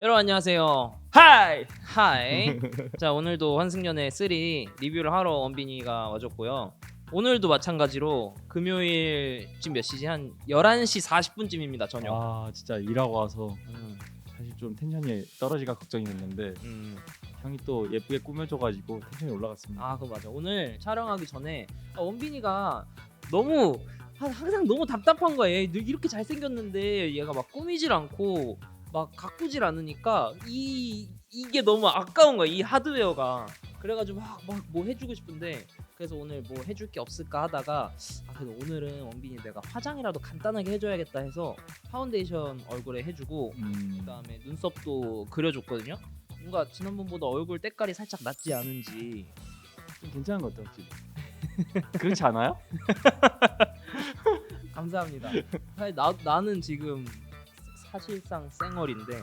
여러분 안녕하세요. 하이! 하이. 자, 오늘도 환승연애 3 리뷰를 하러 원빈이가 와줬고요. 오늘도 마찬가지로 금요일 지금 몇 시지? 한 11시 40분쯤입니다. 저녁. 아 진짜 일하고 와서 음, 사실 좀 텐션이 떨어질까 걱정이 됐는데 음. 형이 또 예쁘게 꾸며줘가지고 텐션이 올라갔습니다. 아, 그거 맞아. 오늘 촬영하기 전에 원빈이가 너무 항상 너무 답답한 거야. 얘 이렇게 잘생겼는데 얘가 막 꾸미질 않고 막 가꾸질 않으니까 이게 너무 아까운 거야. 이 하드웨어가. 그래가지고 막 뭐 해주고 싶은데 그래서 오늘 뭐 해줄 게 없을까 하다가 그래도 오늘은 원빈이 내가 화장이라도 간단하게 해줘야겠다 해서 파운데이션 얼굴에 해주고 그다음에 눈썹도 그려줬거든요. 뭔가 지난번보다 얼굴 때깔이 살짝 낫지 않은지. 좀 괜찮은 것 같아요 지금. 그렇지 않아요? 감사합니다. 사실 나는 지금 사실상 쌩얼인데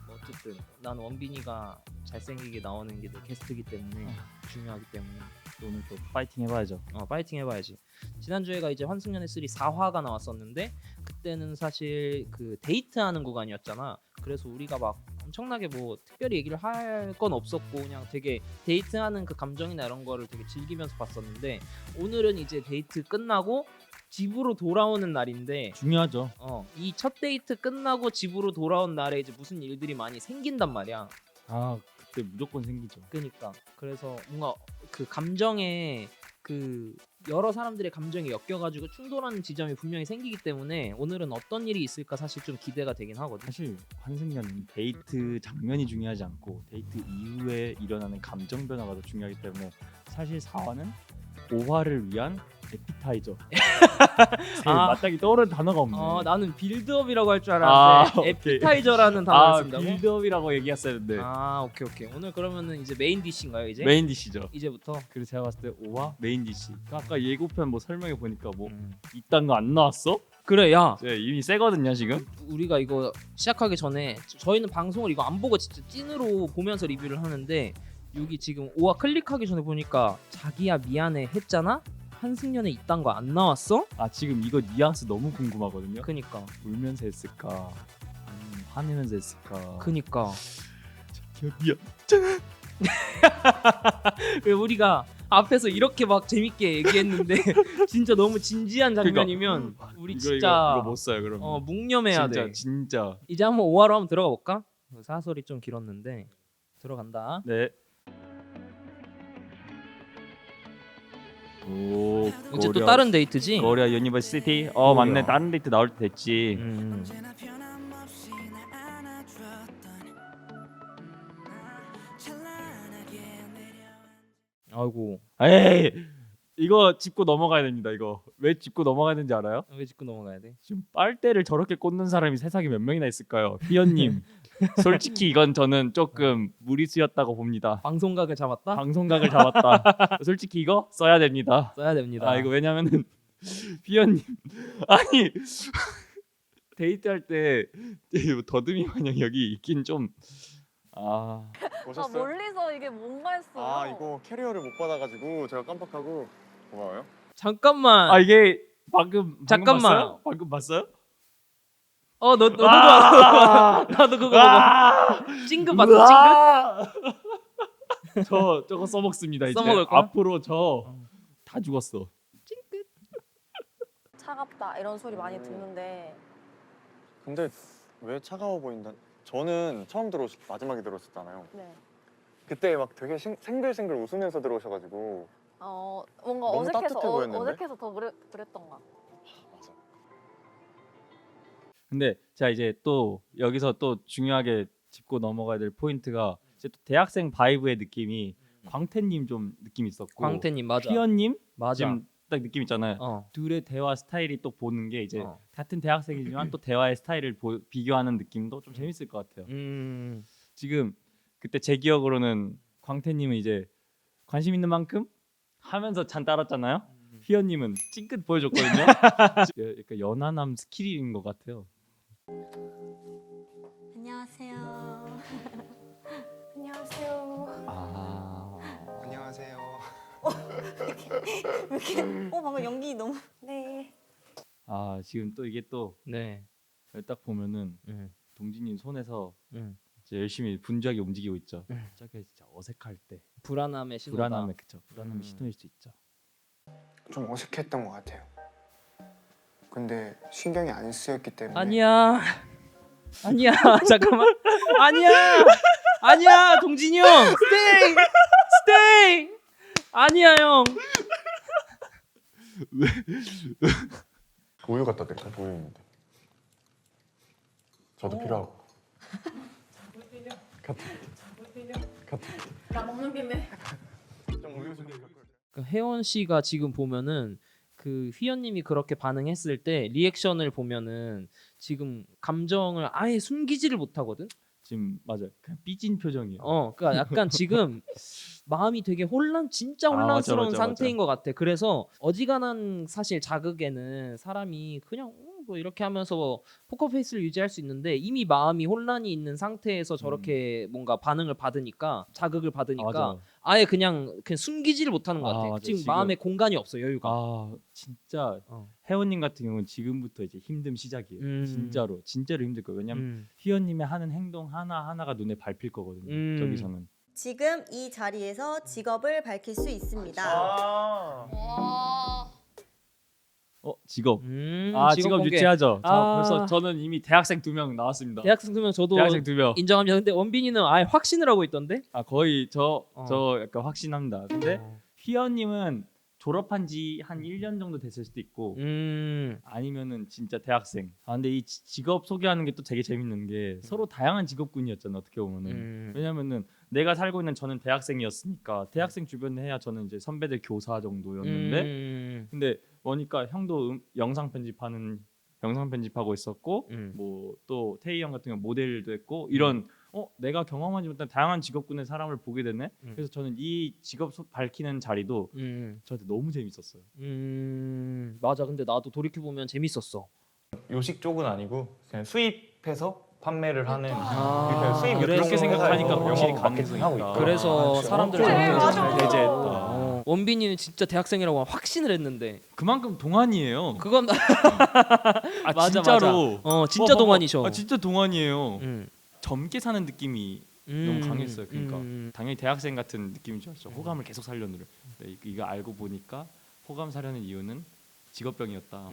뭐 어쨌든 난 원빈이가 잘생기게 나오는 게 내 게스트이기 때문에 중요하기 때문에 또 오늘 또 파이팅 해봐야죠. 파이팅 해봐야지. 지난주에가 이제 환승연애 3 4화가 나왔었는데 그때는 사실 그 데이트하는 구간이었잖아. 그래서 우리가 막 엄청나게 뭐 특별히 얘기를 할 건 없었고 그냥 되게 데이트하는 그 감정이나 이런 거를 되게 즐기면서 봤었는데 오늘은 이제 데이트 끝나고 집으로 돌아오는 날인데 중요하죠. 이 첫 데이트 끝나고 집으로 돌아온 날에 이제 무슨 일들이 많이 생긴단 말이야. 아 그때 무조건 생기죠. 그러니까 그래서 뭔가 그 감정에 그 여러 사람들의 감정이 엮여가지고 충돌하는 지점이 분명히 생기기 때문에 오늘은 어떤 일이 있을까 사실 좀 기대가 되긴 하거든. 사실 환승연은 데이트 장면이 중요하지 않고 데이트 이후에 일어나는 감정 변화가 더 중요하기 때문에 사실 4화는 5화를 위한 에피타이저. 마땅히 떠오르는 단어가 없네. 나는 빌드업이라고 할 줄 알았는데 오케이. 에피타이저라는 단어를 쓴다고? 빌드업이라고 얘기했어야 했는데 오케이. 오늘 그러면은 이제 메인 디쉬인가요 이제? 메인 디시죠. 이제부터? 그래서 제가 봤을 때 5화 메인 디시. 아까 예고편 뭐 설명해 보니까 뭐 음. 이딴 거 안 나왔어? 그래 야 네, 이미 세거든요 지금. 우리가 이거 시작하기 전에 저희는 방송을 이거 안 보고 진짜 찐으로 보면서 리뷰를 하는데 여기 지금 5화 클릭하기 전에 보니까 자기야 미안해 했잖아? 환승연애 이딴 거 안 나왔어? 아 지금 이거 뉘앙스 너무 궁금하거든요. 그니까 울면서 했을까? 아니면 화내면서 했을까? 그니까 기억이야. 왜 우리가 앞에서 이렇게 막 재밌게 얘기했는데 진짜 너무 진지한 장면이면 우리 진짜 이거 못 써요 그러면. 묵념해야 진짜 돼. 진짜. 이제 한번 5화로 한번 들어가 볼까? 사설이 좀 길었는데 들어간다. 네. 오 이제 또 다른 데이트지? 코리아 유니버시티. 코리아. 맞네. 다른 데이트 나올 때 됐지. 아이고 에이 이거 짚고 넘어가야 됩니다. 이거 왜 짚고 넘어가야 되는지 알아요? 왜 짚고 넘어가야 돼? 지금 빨대를 저렇게 꽂는 사람이 세상에 몇 명이나 있을까요? 희연님 솔직히 이건 저는 조금 무리수였다고 봅니다. 방송각을 잡았다? 방송각을 잡았다. 솔직히 이거 써야 됩니다. 써야 됩니다. 이거 왜냐면은 희연님 아니 데이트할 때 더듬이 마냥 여기 있긴 좀 보셨어요? 멀리서 이게 뭔가 했어요. 이거 캐리어를 못 받아가지고 제가 깜빡하고 고마워요. 잠깐만. 이게 방금 잠깐만. 봤어요? 방금 봤어요? 너 그거 나도 그거 찡긋 봤어? 찡긋? 저거 써먹습니다 이제. 써먹을 거야? 앞으로 저 다 죽었어. 찡긋. 차갑다 이런 소리 많이 듣는데 근데 왜 차가워 보인다? 저는 처음 마지막에 들어오셨잖아요. 네. 그때 막 되게 생글생글 웃으면서 들어오셔가지고 뭔가 너무 어색해서 따뜻해 보였는데? 어색해서 더 그랬던가. 맞아. 근데 자 이제 또 여기서 또 중요하게 짚고 넘어가야 될 포인트가 이제 또 대학생 바이브의 느낌이 광태님 좀 느낌 있었고 광태님 맞아. 희연님 맞아. 지금 딱 느낌 있잖아요. 둘의 대화 스타일이 또 보는 게 이제 같은 대학생이지만 또 대화의 스타일을 비교하는 느낌도 좀 재밌을 것 같아요. 지금 그때 제 기억으로는 광태님은 이제 관심 있는 만큼 하면서 잔 따랐잖아요. 희연님은 찡긋 보여줬거든요. 약간 연하남 스킬인 것 같아요. 안녕하세요. 안녕하세요. 안녕하세요. 이렇게 방금 연기 너무 네. 지금 또 이게 또 네. 딱 보면은 음. 동진님 손에서 이제 열심히 분주하게 움직이고 있죠. 저게 진짜 어색할 때 불안함의 신호다. 불안함에 그쵸. 불안함의 신호일 수 있죠. 좀 어색했던 것 같아요. 근데 신경이 안 쓰였기 때문에 아니야. 아니야. 잠깐만. 아니야. 동진이 형. 스테이. 아니야, 형. 우유 갖다 드릴까요? 우유 있는데. 저도 필요하고. 나 먹는 김에. 좀 우유 좀 갖고. 그 혜원 씨가 지금 보면은 그 휘연님이 그렇게 반응했을 때 리액션을 보면은 지금 감정을 아예 숨기지를 못하거든. 지금 맞아요. 그냥 삐진 표정이에요. 그러니까 약간 지금 마음이 되게 진짜 맞아, 혼란스러운 맞아, 상태인 것 같아. 그래서 어지간한 사실 자극에는 사람이 그냥 뭐 이렇게 하면서 포커페이스를 유지할 수 있는데 이미 마음이 혼란이 있는 상태에서 저렇게 뭔가 반응을 받으니까 자극을 받으니까 맞아. 아예 그냥 숨기지를 못하는 것 같아. 맞아. 지금 지금- 마음에 공간이 없어, 여유가. 진짜 어. 혜원님 같은 경우는 지금부터 이제 힘듦 시작이에요. 진짜로 힘들 거예요. 왜냐면 휘연님의 하는 행동 하나 하나가 눈에 밟힐 거거든요. 저기서는. 지금 이 자리에서 직업을 밝힐 수 있습니다. 직업. 직업 직업 공개. 유치하죠. 아. 벌써 저는 이미 대학생 2명 나왔습니다. 대학생 2명 저도 대학생 2명. 인정합니다. 근데 원빈이는 아예 확신을 하고 있던데. 거의 저 어. 약간 확신합니다. 근데 휘연님은 졸업한 지 한 1년 정도 됐을 수도 있고 아니면은 진짜 대학생. 근데 이 직업 소개하는 게 또 되게 재밌는 게 서로 다양한 직업군이었잖아 어떻게 보면은. 왜냐면은 내가 살고 있는 저는 대학생이었으니까 대학생 주변에 해야 저는 이제 선배들 교사 정도였는데 근데 보니까 형도 영상 편집하고 있었고 뭐 또 태희 형 같은 경우 모델도 했고 이런 내가 경험하지 못한 다양한 직업군의 사람을 보게 되네. 그래서 저는 이 직업 밝히는 자리도 저한테 너무 재밌었어요. 맞아. 근데 나도 돌이켜 보면 재밌었어. 요식 쪽은 아니고 그냥 수입해서 판매를 하는 아, 수입 그렇게 생각하니까 확실히 가능성이 하고 있다. 있고. 그래서 사람들을 그래, 저렇게 맞아. 잘 배제했다. 원빈이는 진짜 대학생이라고 확신을 했는데 그만큼 동안이에요. 그건 맞아, 진짜로. 진짜 동안이셔. 진짜 동안이에요. 음. 젊게 사는 느낌이 너무 강했어요. 그러니까 음. 당연히 대학생 같은 느낌이죠. 호감을 계속 살려는. 이거 알고 보니까 호감 사려는 이유는 직업병이었다.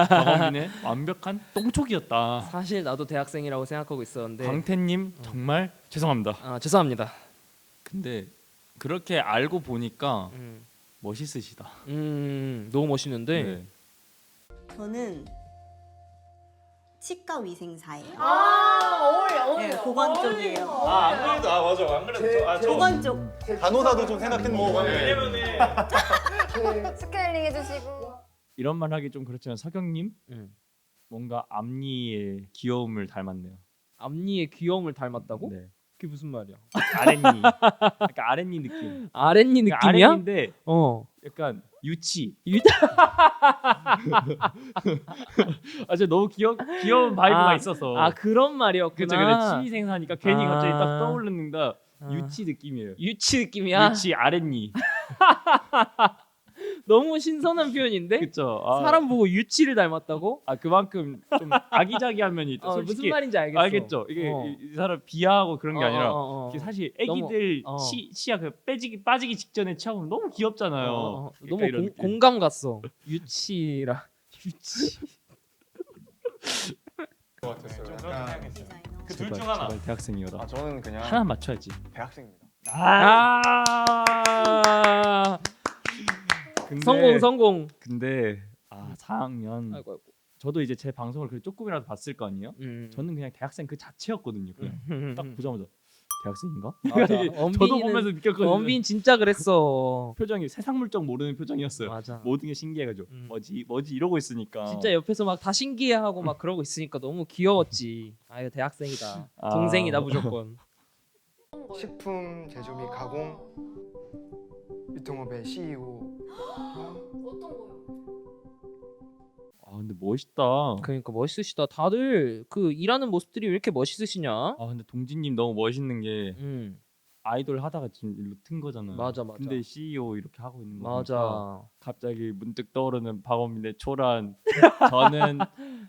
박원빈의 완벽한 똥촉이었다. 사실 나도 대학생이라고 생각하고 있었는데 광태님 정말 죄송합니다. 죄송합니다. 근데 그렇게 알고 보니까 멋있으시다. 너무 멋있는데 네. 저는 치과 위생사예요. 어울려. 네, 보건 쪽이에요. 안 그래도 맞아 안 그래도 보건 쪽. 간호사도 좀 생각했는데. 스케일링 해주시고. 이런 말 하기 좀 그렇지만 서경님 음. 뭔가 앞니의 귀여움을 닮았네요. 앞니의 귀여움을 닮았다고? 네. 그게 무슨 말이야? 아랫니. 약간 아랫니 느낌. 아랫니 그러니까 느낌이야? 아랫니인데 약간 유치. 진짜 너무 귀여운 바이브가 있어서. 그런 말이었구나. 그쵸. 근데 취미생사니까 괜히 갑자기 딱 떠오르는다. 아. 유치 느낌이에요. 유치 느낌이야? 유치 아랫니. 너무 신선한 표현인데? 그쵸. 사람 보고 유치를 닮았다고? 그만큼 좀 아기자기한 면이 있다. 무슨 솔직히 말인지 알겠어. 알겠죠. 이게 이 사람 비하하고 그런 게 아니라 이게 사실 너무- 애기들 어. 치아 그 빠지기 직전에 치아보면 너무 귀엽잖아요. 그러니까 너무 이런 느낌. 공감 갔어. 유치라. 유치. 그 둘 중 하나. 제발 대학생이어라. 저는 그냥 하나 맞춰야지. 대학생입니다. 근데, 성공. 근데 4학년. 아이고. 저도 이제 제 방송을 그래도 조금이라도 봤을 거 아니에요. 저는 그냥 대학생 그 자체였거든요. 그냥 딱 보자마자 대학생인가? 맞아. 저도 보면서 느꼈거든요. 원빈 진짜 그랬어. 표정이 세상 물정 모르는 표정이었어요. 맞아. 모든 게 신기해가지고 뭐지 이러고 있으니까. 진짜 옆에서 막 다 신기해하고 막 그러고 있으니까 너무 귀여웠지. 이거 대학생이다. 동생이다 무조건. 식품 제조 및 가공 유통업의 CEO. 어떤 거요? 근데 멋있다. 그러니까 멋있으시다. 다들 그 일하는 모습들이 왜 이렇게 멋있으시냐? 근데 동진님 너무 멋있는 게 음. 아이돌 하다가 지금 일로 튼 거잖아요. 맞아. 근데 CEO 이렇게 하고 있는 거 맞아. 보니까 갑자기 문득 떠오르는 박원빈의 초란. 저는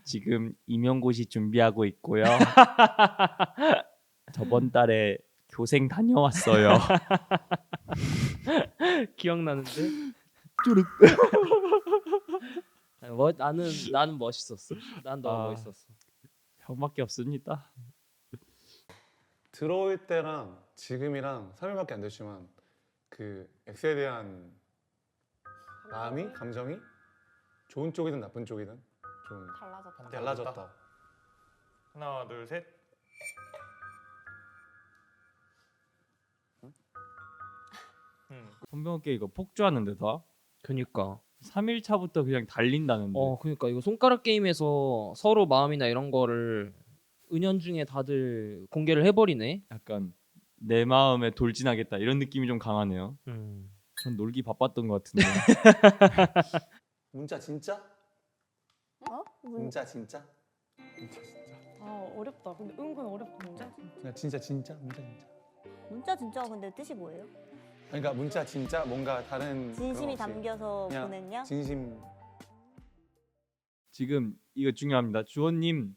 지금 임용고시 준비하고 있고요. 저번 달에 교생 다녀왔어요. 기억나는데? 쭈룩. 나는 멋있었어. 난 너무 아. 멋있었어. 형밖에 없습니다. 들어올 때랑 지금이랑 3일밖에 안 됐지만 그 X에 대한 마음이 감정이 좋은 쪽이든 나쁜 쪽이든 좀 달라졌다. 달라졌다. 하나, 둘, 셋. 손병호께 이거 폭주하는데다 그니까. 3일차부터 그냥 달린다는데. 그니까 이거 손가락 게임에서 서로 마음이나 이런 거를 은연중에 다들 공개를 해버리네. 약간 내 마음에 돌진하겠다 이런 느낌이 좀 강하네요. 전 놀기 바빴던 것 같은데. 문자 진짜? 어? 문자 진짜? 아 어렵다. 근데 은근 어렵다. 문제? 그냥 진짜 진짜? 문자 진짜? 문자 진짜가 근데 뜻이 뭐예요? 그러니까 문자 진짜 뭔가 다른 진심이 그런 거 없이 담겨서 그냥 보냈냐? 진심. 지금 이거 중요합니다. 주원님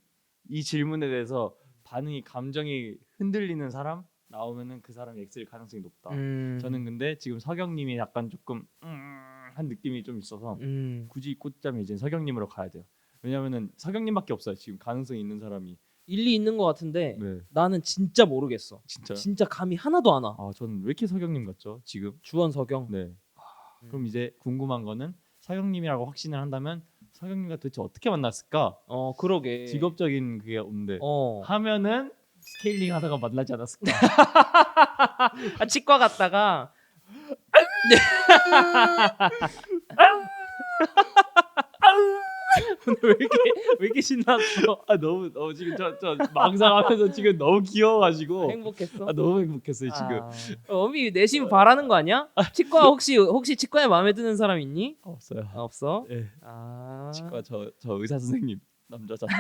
이 질문에 대해서 반응이 감정이 흔들리는 사람 나오면은 그 사람이 X일 가능성이 높다. 저는 근데 지금 서경님이 약간 조금 한 느낌이 좀 있어서 굳이 꽂자면 이제 서경님으로 가야 돼요. 왜냐면은 서경님밖에 없어요. 지금 가능성이 있는 사람이. 일리 있는 것 같은데 네, 나는 진짜 모르겠어. 진짜. 진짜 감이 하나도 안 와. 아, 저는 왜 이렇게 서경님 같죠? 지금. 주원 서경. 네. 그럼 이제 궁금한 거는 서경님이라고 확신을 한다면 서경님과 도대체 어떻게 만났을까? 그러게. 직업적인 그게 없는데 어. 하면은 스케일링 하다가 만나지 않았을까? 치과 갔다가 오늘 왜 이렇게 신났어? 너무 지금 저 망상하면서 지금 너무 귀여워가지고 행복했어? 너무 행복했어요 지금. 어미 내심 바라는 거 아니야? 치과 혹시 치과에 마음에 드는 사람 있니? 없어요. 없어? 네. 치과 저 의사 선생님 남자잖아.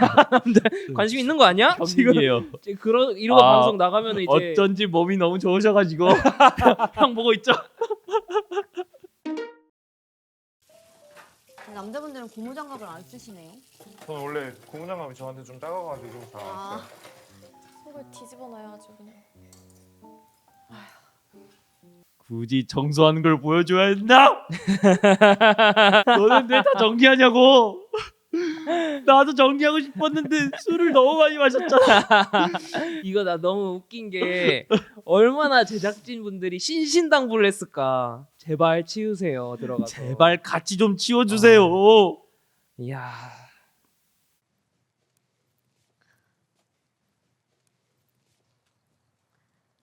관심 있는 거 아니야? 형님이에요. 이런 거 방송 나가면 이제 어쩐지 몸이 너무 좋으셔가지고 형 보고 있죠. 남자분들은 고무장갑을 안 쓰시네요. 저는 원래 고무장갑이 저한테 좀 작아가지고 잘 안 써요. 속을 뒤집어 놔야지 그냥. 굳이 청소하는 걸 보여줘야 했나? 너는 왜 다 정리하냐고. 나도 정리하고 싶었는데 술을 너무 많이 마셨잖아. 이거 나 너무 웃긴 게 얼마나 제작진 분들이 신신당부를 했을까. 제발 치우세요 들어가서. 제발 같이 좀 치워주세요. 이야.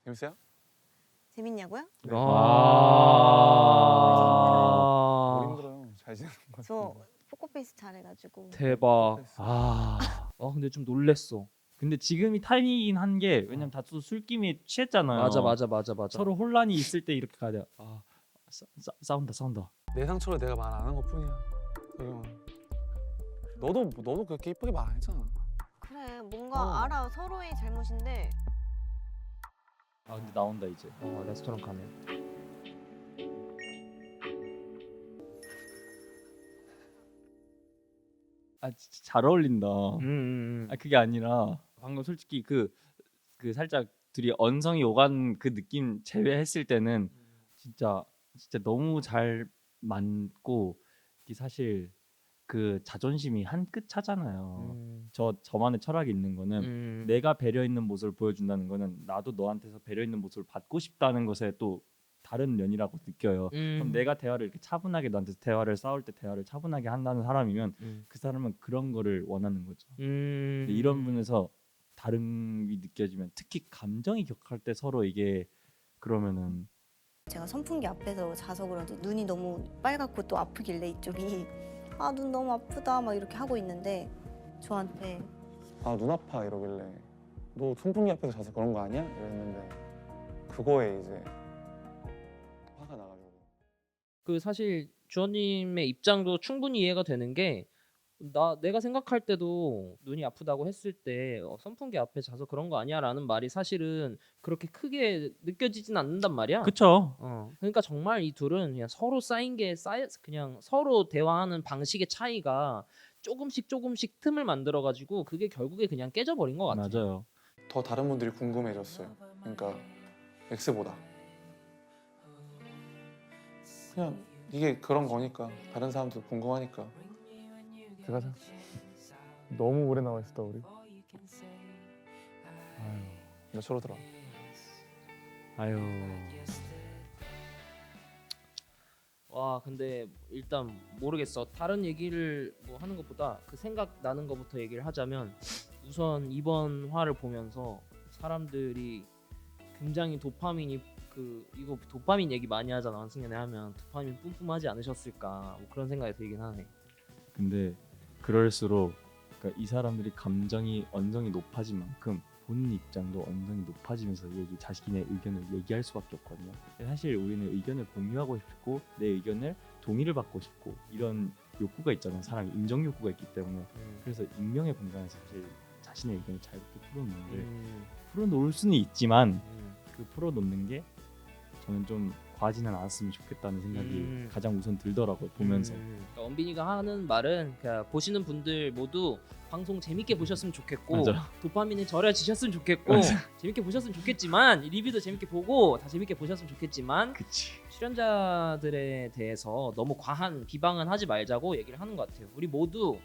재밌어요? 재밌냐고요? 뭘 힘들어요. 잘 지내는 거. 저 포커페이스 잘해가지고. 대박. 근데 근데 좀 놀랬어. 근데 지금이 타이밍이긴 한 게 왜냐면 다 또 술김에 취했잖아요. 맞아. 서로 혼란이 있을 때 이렇게 가야 돼. 싸운다. 내 상처를 내가 말 안 한 것뿐이야. 서경아. 너도 그렇게 이쁘게 말 안 했잖아. 그래 뭔가 알아 서로의 잘못인데 근데 나온다 이제. 레스토랑 가네. 진짜 잘 어울린다. 그게 아니라 방금 솔직히 그 살짝 둘이 언성이 오간 그 느낌 제외했을 때는 진짜 너무 잘 맞고 이게 사실 그 자존심이 한 끗 차잖아요. 저만의 철학이 있는 거는 내가 배려 있는 모습을 보여준다는 거는 나도 너한테서 배려 있는 모습을 받고 싶다는 것에 또 다른 면이라고 느껴요. 그럼 내가 대화를 이렇게 차분하게 너한테 대화를 싸울 때 대화를 차분하게 한다는 사람이면 그 사람은 그런 거를 원하는 거죠. 근데 이런 분에서 다름이 느껴지면 특히 감정이 격할 때 서로 이게 그러면은 제가 선풍기 앞에서 자서 그런지 눈이 너무 빨갛고 또 아프길래 이쪽이 눈 너무 아프다 막 이렇게 하고 있는데 저한테 눈 아파 이러길래 너 선풍기 앞에서 자서 그런 거 아니야? 이랬는데 그거에 이제 화가 나가지고. 그 사실 주원님의 입장도 충분히 이해가 되는 게 내가 생각할 때도 눈이 아프다고 했을 때 선풍기 앞에 자서 그런 거 아니야라는 말이 사실은 그렇게 크게 느껴지진 않는단 말이야. 그쵸. 그러니까 정말 이 둘은 그냥 서로 그냥 서로 대화하는 방식의 차이가 조금씩 틈을 만들어 가지고 그게 결국에 그냥 깨져버린 것 같아. 맞아요. 더 다른 분들이 궁금해졌어요. 그러니까 X보다 그냥 이게 그런 거니까 다른 사람도 궁금하니까. 들어가자. 너무 오래 나와 있었다 우리. 나 저로 들어. 아유. 와 근데 일단 모르겠어. 다른 얘기를 뭐 하는 것보다 그 생각 나는 것부터 얘기를 하자면 우선 이번 화를 보면서 사람들이 굉장히 도파민이 이거 도파민 얘기 많이 하잖아. 환승연애 하면 도파민 뿜뿜하지 않으셨을까 뭐 그런 생각이 들긴 하네. 근데 그럴수록 그러니까 이 사람들이 감정이 언성이 높아진 만큼 본인 입장도 언성이 높아지면서 자신의 의견을 얘기할 수밖에 없거든요. 사실 우리는 의견을 공유하고 싶고 내 의견을 동의를 받고 싶고 이런 욕구가 있잖아요. 사람이 인정 욕구가 있기 때문에 그래서 익명의 공간에서 사실 자신의 의견을 자유롭게 풀어놓는데 풀어놓을 수는 있지만 그 풀어놓는 게 저는 좀 과하지는 않았으면 좋겠다는 생각이 가장 우선 들더라고요 보면서. 그러니까 원빈이가 하는 말은 그러니까 보시는 분들 모두 방송 재밌게 보셨으면 좋겠고 맞아. 도파민에 절여지셨으면 좋겠고 재밌게 보셨으면 좋겠지만 리뷰도 재밌게 보고 다 재밌게 보셨으면 좋겠지만 그치. 출연자들에 대해서 너무 과한 비방은 하지 말자고 얘기를 하는 것 같아요. 우리 모두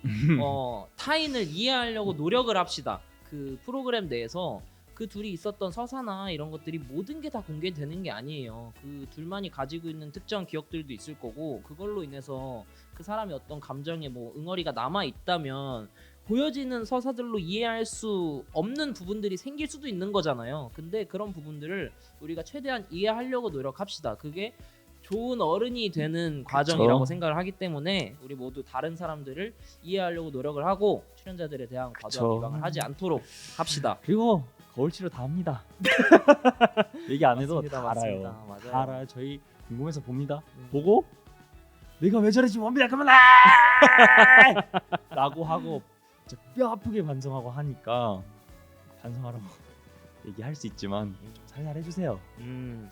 타인을 이해하려고 노력을 합시다. 그 프로그램 내에서 그 둘이 있었던 서사나 이런 것들이 모든 게 다 공개되는 게 아니에요. 그 둘만이 가지고 있는 특정 기억들도 있을 거고 그걸로 인해서 그 사람의 어떤 감정에 뭐 응어리가 남아 있다면 보여지는 서사들로 이해할 수 없는 부분들이 생길 수도 있는 거잖아요. 근데 그런 부분들을 우리가 최대한 이해하려고 노력합시다. 그게 좋은 어른이 되는 과정이라고 생각을 하기 때문에 우리 모두 다른 사람들을 이해하려고 노력을 하고 출연자들에 대한 과도한 비방을 하지 않도록 합시다. 그리고 거울치료 다 합니다. 얘기 안 해도 맞습니다, 다 알아요. 맞습니다. 맞아요. 다 알아요. 저희 궁금해서 봅니다. 보고 내가 왜 저러지 원빈아 그만 라고 하고 진짜 뼈 아프게 반성하고 하니까 반성하라고 얘기할 수 있지만 좀 살살해주세요.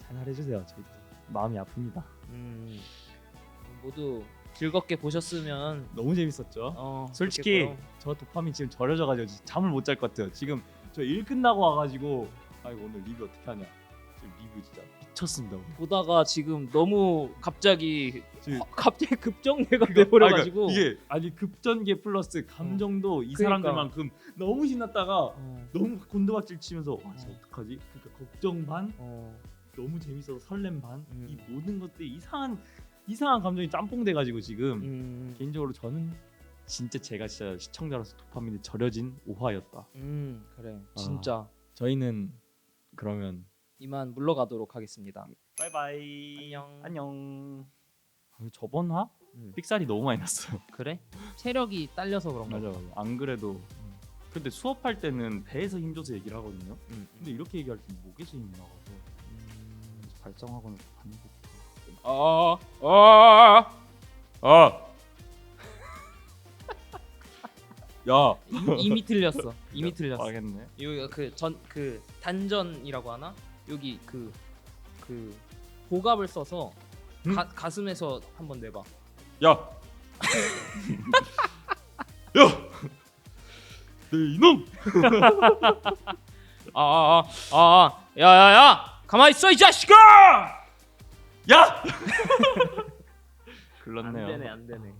살살해주세요. 저희도 마음이 아픕니다. 모두 즐겁게 보셨으면 너무 재밌었죠. 솔직히 좋겠고요. 저 도파민 지금 절여져가지고 잠을 못 잘 것 같아요. 지금 저 일 끝나고 와가지고 아이고 오늘 리뷰 어떻게 하냐. 지금 리뷰 진짜 미쳤습니다. 오늘. 보다가 지금 너무 갑자기 지금 급정례가 돼버려가지고 이게 아니 급전개 플러스 감정도 이 그러니까. 사람들만큼 너무 신났다가 너무 곤두박질 치면서 와 진짜 어떡하지? 그러니까 걱정 반 너무 재밌어서 설렘 반 이 모든 것들이 이상한 감정이 짬뽕 돼가지고 지금 개인적으로 저는 제가 진짜 시청자로서 도파민에 절여진 5화였다. 그래 진짜 저희는 그러면 이만 물러가도록 하겠습니다. 바이바이. 안녕. 안녕. 저번 화 삑살이 너무 많이 났어요. 그래? 체력이 딸려서 그런가? 맞아. 안 그래도 근데 수업할 때는 배에서 힘줘서 얘기를 하거든요. 근데 이렇게 얘기할 때 목에서 힘이 나가서 발성하고는 반복. 야. 이미 틀렸어. 이미 틀렸어. 알겠네. 여기가 그 단전이라고 하나? 여기 그 보갑을 써서 가슴에서 한번 내봐. 야. 야. 내 이놈. 야야야! 가만히 있어 이 자식아! 야. 글렀네요. 안 되네.